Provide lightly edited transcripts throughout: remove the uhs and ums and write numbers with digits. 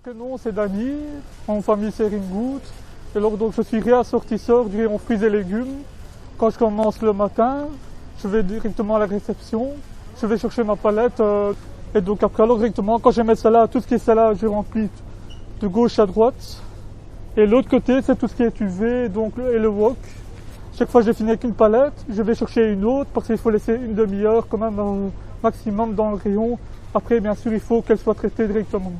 prénom c'est Dany, en famille c'est Ringout. Et alors donc je suis réassortisseur du rayon fruits et légumes. Quand je commence le matin, je vais directement à la réception, je vais chercher ma palette et donc après alors directement quand j'ai mes salades, tout ce qui est salade je remplis de gauche à droite. Et l'autre côté c'est tout ce qui est UV donc, et le wok. Chaque fois que j'ai fini avec une palette, je vais chercher une autre parce qu'il faut laisser une demi-heure quand même maximum dans le rayon. Après bien sûr il faut qu'elle soit traitée directement.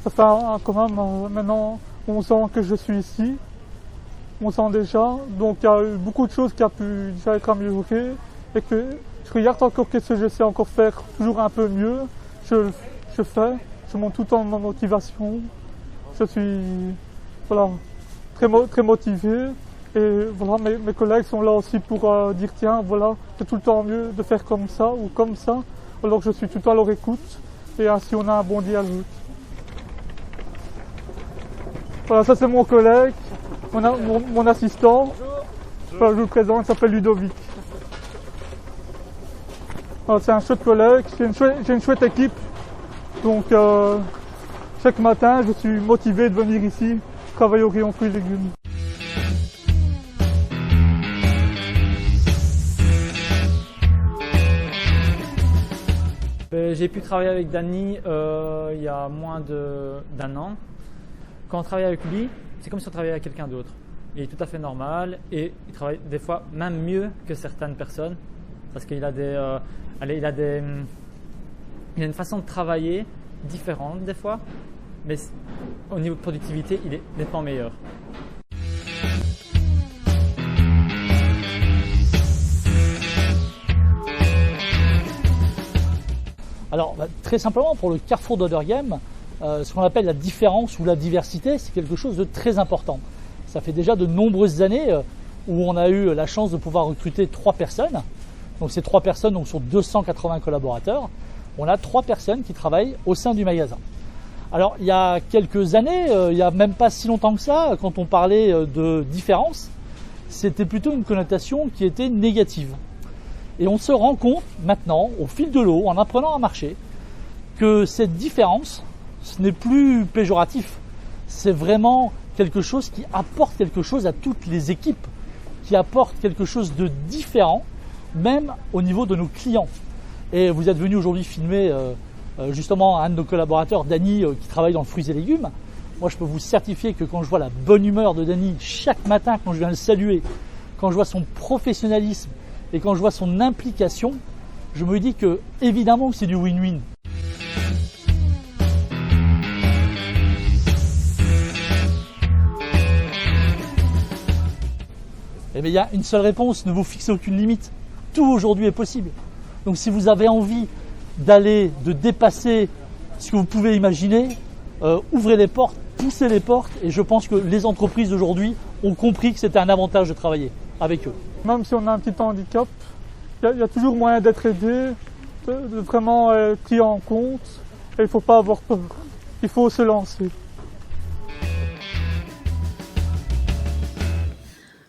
Ça fait quand même maintenant 11 ans que je suis ici. 11 ans déjà, donc il y a eu beaucoup de choses qui ont pu déjà être améliorées et que je regarde encore qu'est-ce que je sais encore faire toujours un peu mieux. Je fais, je monte tout le temps ma motivation. Je suis voilà, très motivé et voilà, mes collègues sont là aussi pour dire tiens voilà, c'est tout le temps mieux de faire comme ça ou comme ça. Alors je suis tout le temps à leur écoute et ainsi on a un bon dialogue. Voilà, ça c'est mon collègue. Mon assistant, enfin, je vous le présente, il s'appelle Ludovic. Voilà, c'est un chouette collègue, j'ai une chouette équipe. Donc chaque matin, je suis motivé de venir ici travailler au rayon fruits et légumes. J'ai pu travailler avec Dany il y a moins d'un an. Quand on travaille avec lui, c'est comme si on travaillait avec quelqu'un d'autre. Il est tout à fait normal et il travaille des fois même mieux que certaines personnes parce qu'il a il a une façon de travailler différente des fois, mais au niveau de productivité, il est nettement meilleur. Alors très simplement pour le Carrefour d'Oderghem, ce qu'on appelle la différence ou la diversité, c'est quelque chose de très important. Ça fait déjà de nombreuses années où on a eu la chance de pouvoir recruter 3 personnes. Donc ces 3 personnes donc, sur 280 collaborateurs, on a 3 personnes qui travaillent au sein du magasin. Alors il y a quelques années, il n'y a même pas si longtemps que ça, quand on parlait de différence, c'était plutôt une connotation qui était négative. Et on se rend compte maintenant, au fil de l'eau, en apprenant à marcher, que cette différence, ce n'est plus péjoratif, c'est vraiment quelque chose qui apporte quelque chose à toutes les équipes, qui apporte quelque chose de différent, même au niveau de nos clients. Et vous êtes venu aujourd'hui filmer justement un de nos collaborateurs, Dany, qui travaille dans le fruits et légumes. Moi, je peux vous certifier que quand je vois la bonne humeur de Dany chaque matin, quand je viens le saluer, quand je vois son professionnalisme et quand je vois son implication, je me dis que évidemment que c'est du win-win. Eh bien, il y a une seule réponse, ne vous fixez aucune limite. Tout aujourd'hui est possible. Donc si vous avez envie d'aller, de dépasser ce que vous pouvez imaginer, ouvrez les portes, poussez les portes et je pense que les entreprises d'aujourd'hui ont compris que c'était un avantage de travailler avec eux. Même si on a un petit handicap, il y a toujours moyen d'être aidé, de vraiment être pris en compte et il ne faut pas avoir peur, il faut se lancer.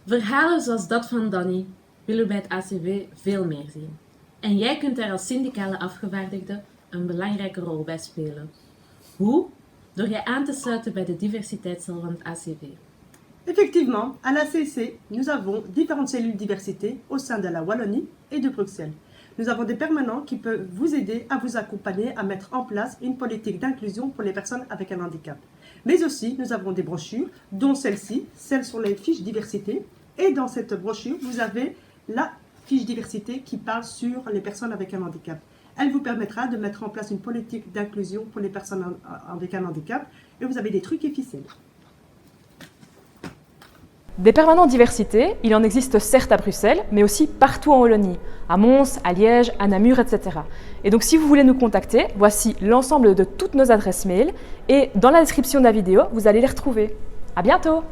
Verhalen zoals dat van Dany willen we bij het ACV veel meer zien. En jij kunt daar als syndicale afgevaardigde een belangrijke rol bij spelen. Hoe? Door je aan te sluiten bij de diversiteitscel van het ACV. Effectivement, à la CEC, nous avons différentes cellules diversité au sein de la Wallonie et de Bruxelles. Nous avons des permanents qui peuvent vous aider à vous accompagner à mettre en place une politique d'inclusion pour les personnes avec un handicap. Mais aussi, nous avons des brochures, dont celle-ci, celle sur les fiches diversité. Et dans cette brochure, vous avez la fiche diversité qui parle sur les personnes avec un handicap. Elle vous permettra de mettre en place une politique d'inclusion pour les personnes avec un handicap et vous avez des trucs et ficelles. Des permanents diversité, il en existe certes à Bruxelles, mais aussi partout en Wallonie, à Mons, à Liège, à Namur, etc. Et donc si vous voulez nous contacter, voici l'ensemble de toutes nos adresses mail et dans la description de la vidéo, vous allez les retrouver. À bientôt!